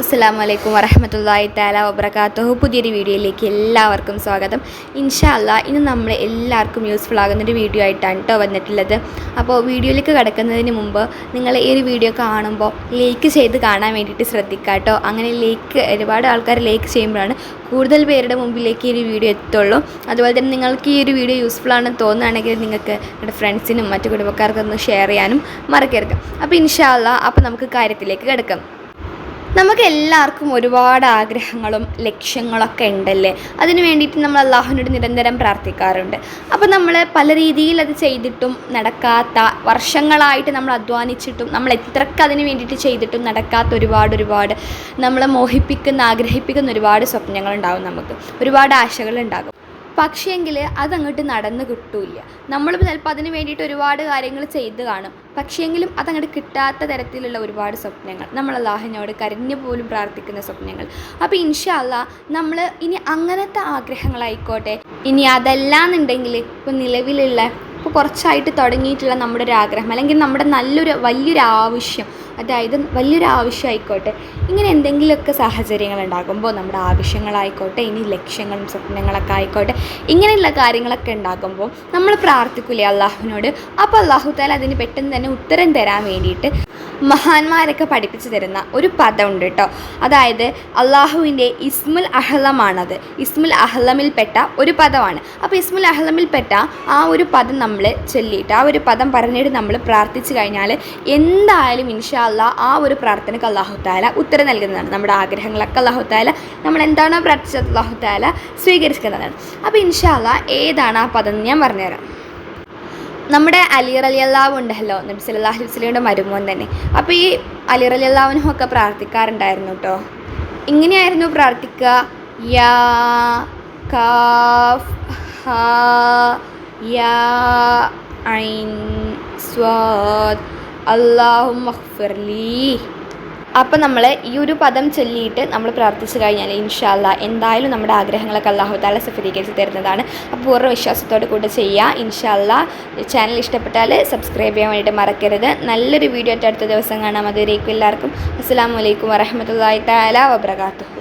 അസ്സലാമു അലൈക്കും വറഹ്മത്തുള്ളാഹി തആല വബറകാതുഹു. പുതിയൊരു വീഡിയോയിലേക്ക് എല്ലാവർക്കും സ്വാഗതം. ഇൻഷാ അല്ലാഹ് ഇന്ന് നമ്മൾ എല്ലാവർക്കും യൂസ്ഫുൾ ആകുന്നൊരു വീഡിയോ ആയിട്ടാണ് കേട്ടോ വന്നിട്ടുള്ളത്. അപ്പോൾ വീഡിയോയിലേക്ക് കടക്കുന്നതിന് മുമ്പ് നിങ്ങൾ ഈ ഒരു വീഡിയോ കാണുമ്പോൾ ലൈക്ക് ചെയ്ത് കാണാൻ വേണ്ടിയിട്ട് ശ്രദ്ധിക്കുക കേട്ടോ. അങ്ങനെ ഒരുപാട് ആൾക്കാർ ലൈക്ക് ചെയ്യുമ്പോഴാണ് കൂടുതൽ പേരുടെ മുമ്പിലേക്ക് ഈ ഒരു വീഡിയോ എത്തുള്ളൂ. അതുപോലെ തന്നെ നിങ്ങൾക്ക് ഈ ഒരു വീഡിയോ യൂസ്ഫുൾ ആണെന്ന് തോന്നുകയാണെങ്കിൽ നിങ്ങൾക്ക് നിങ്ങളുടെ ഫ്രണ്ട്സിനും മറ്റു കുടുംബക്കാർക്കൊന്ന് ഷെയർ ചെയ്യാനും മറക്കരുത്. അപ്പോൾ ഇൻഷാ അല്ലാഹ് അപ്പോൾ നമുക്ക് കാര്യത്തിലേക്ക് കിടക്കാം. നമുക്ക് എല്ലാവർക്കും ഒരുപാട് ആഗ്രഹങ്ങളും ലക്ഷ്യങ്ങളൊക്കെ ഉണ്ടല്ലേ. അതിന് വേണ്ടിയിട്ട് നമ്മൾ അള്ളാഹുവിനോട് നിരന്തരം പ്രാർത്ഥിക്കാറുണ്ട്. അപ്പോൾ നമ്മൾ പല രീതിയിൽ അത് ചെയ്തിട്ടും നടക്കാത്ത, വർഷങ്ങളായിട്ട് നമ്മൾ അധ്വാനിച്ചിട്ടും നമ്മൾ എത്രക്ക് അതിന് വേണ്ടിയിട്ട് ചെയ്തിട്ടും നടക്കാത്ത ഒരുപാട് നമ്മളെ മോഹിപ്പിക്കുന്ന, ആഗ്രഹിപ്പിക്കുന്ന ഒരുപാട് സ്വപ്നങ്ങളുണ്ടാകും. നമുക്ക് ഒരുപാട് ആശകളുണ്ടാകും. പക്ഷേങ്കിൽ അതങ്ങോട്ട് നടന്ന് കിട്ടില്ല. നമ്മളിപ്പോൾ ചിലപ്പോൾ അതിന് വേണ്ടിയിട്ട് ഒരുപാട് കാര്യങ്ങൾ ചെയ്ത് കാണും. പക്ഷേങ്കിലും അതങ്ങോട്ട് കിട്ടാത്ത തരത്തിലുള്ള ഒരുപാട് സ്വപ്നങ്ങൾ, നമ്മൾ അല്ലാഹുവിനോട് കരഞ്ഞു പോലും പ്രാർത്ഥിക്കുന്ന സ്വപ്നങ്ങൾ. അപ്പോൾ ഇൻഷാ അല്ലാഹ് നമ്മൾ ഇനി അങ്ങനത്തെ ആഗ്രഹങ്ങളായിക്കോട്ടെ, ഇനി അതല്ലാന്നുണ്ടെങ്കിൽ ഇപ്പോൾ നിലവിലുള്ള, ഇപ്പോൾ കുറച്ചായിട്ട് തുടങ്ങിയിട്ടുള്ള നമ്മുടെ ഒരു ആഗ്രഹം, അല്ലെങ്കിൽ നമ്മുടെ വലിയൊരു ആവശ്യം, അതായത് വലിയൊരു ആവശ്യമായിക്കോട്ടെ, ഇങ്ങനെ എന്തെങ്കിലുമൊക്കെ സാഹചര്യങ്ങൾ ഉണ്ടാകുമ്പോൾ, നമ്മുടെ ആവശ്യങ്ങളായിക്കോട്ടെ, ഇനി ലക്ഷ്യങ്ങളും സ്വപ്നങ്ങളൊക്കെ ആയിക്കോട്ടെ, ഇങ്ങനെയുള്ള കാര്യങ്ങളൊക്കെ ഉണ്ടാകുമ്പോൾ നമ്മൾ പ്രാർത്ഥിക്കില്ലേ അള്ളാഹുവിനോട്. അപ്പോൾ അള്ളാഹു തആല അതിന് പെട്ടെന്ന് തന്നെ ഉത്തരം തരാൻ വേണ്ടിയിട്ട് മഹാന്മാരൊക്കെ പഠിപ്പിച്ചു തരുന്ന ഒരു പദമുണ്ട് കേട്ടോ. അതായത് അള്ളാഹുവിൻ്റെ ഇസ്മുൽ അഹ്ലമാണത്. ഇസ്മുൽ അഹ്ലമിൽപ്പെട്ട ഒരു പദമാണ്. അപ്പോൾ ഇസ്മുൽ അഹ്ലമിൽപ്പെട്ട ആ ഒരു പദം നമ്മൾ ചൊല്ലിയിട്ട്, ആ ഒരു പദം പറഞ്ഞിട്ട് നമ്മൾ പ്രാർത്ഥിച്ചു കഴിഞ്ഞാൽ എന്തായാലും ഇൻഷാ അല്ലാഹ് ആ ഒരു പ്രാർത്ഥനയ്ക്ക് അള്ളാഹു തആല ഉത്തരം നൽകുന്നതാണ്. നമ്മുടെ ആഗ്രഹങ്ങളൊക്കെ അള്ളാഹു തആല നമ്മൾ എന്താണോ പ്രാർത്ഥിച്ചത് അള്ളാഹു തആല സ്വീകരിക്കുന്നതാണ്. അപ്പോൾ ഇൻഷാ അല്ലാഹ് ഏതാണ് ആ പദം ഞാൻ പറഞ്ഞുതരാം. നമ്മുടെ അലി റളിയല്ലാഹു ഉണ്ടല്ലോ, നബി സല്ലല്ലാഹു അലൈഹി വസല്ലമയുടെ മരുമോൻ തന്നെ. അപ്പോൾ ഈ അലി റളിയല്ലാഹുവിനൊക്കെ പ്രാർത്ഥിക്കാറുണ്ടായിരുന്നു കേട്ടോ. ഇങ്ങനെയായിരുന്നു പ്രാർത്ഥിക്കുക: യാ കാഫ് ഹാ യാ ഐൻ സ്വാദ് അല്ലാഹുമ്മ ഗ്ഫിർലി. അപ്പോൾ നമ്മൾ ഈ ഒരു പദം ചൊല്ലിയിട്ട് നമ്മൾ പ്രാർത്ഥിച്ചു കഴിഞ്ഞാൽ ഇൻഷാ അല്ലാഹ് എന്തായാലും നമ്മുടെ ആഗ്രഹങ്ങളൊക്കെ അല്ലാഹു തആല സഫലീകരിച്ച് തരുന്നതാണ്. അപ്പോൾ പൂർണ്ണ വിശ്വാസത്തോടെ കൂടെ ചെയ്യുക. ഇൻഷാ അല്ലാഹ് ചാനൽ ഇഷ്ടപ്പെട്ടാൽ സബ്സ്ക്രൈബ് ചെയ്യാൻ വേണ്ടിയിട്ട് മറക്കരുത്. നല്ലൊരു വീഡിയോ ആയിട്ട് അടുത്ത ദിവസം കാണാം. അതുവരേക്കും എല്ലാവർക്കും അസ്സലാമു അലൈക്കും വറഹ്മത്തുള്ളാഹി തആല വബറകാതുഹു.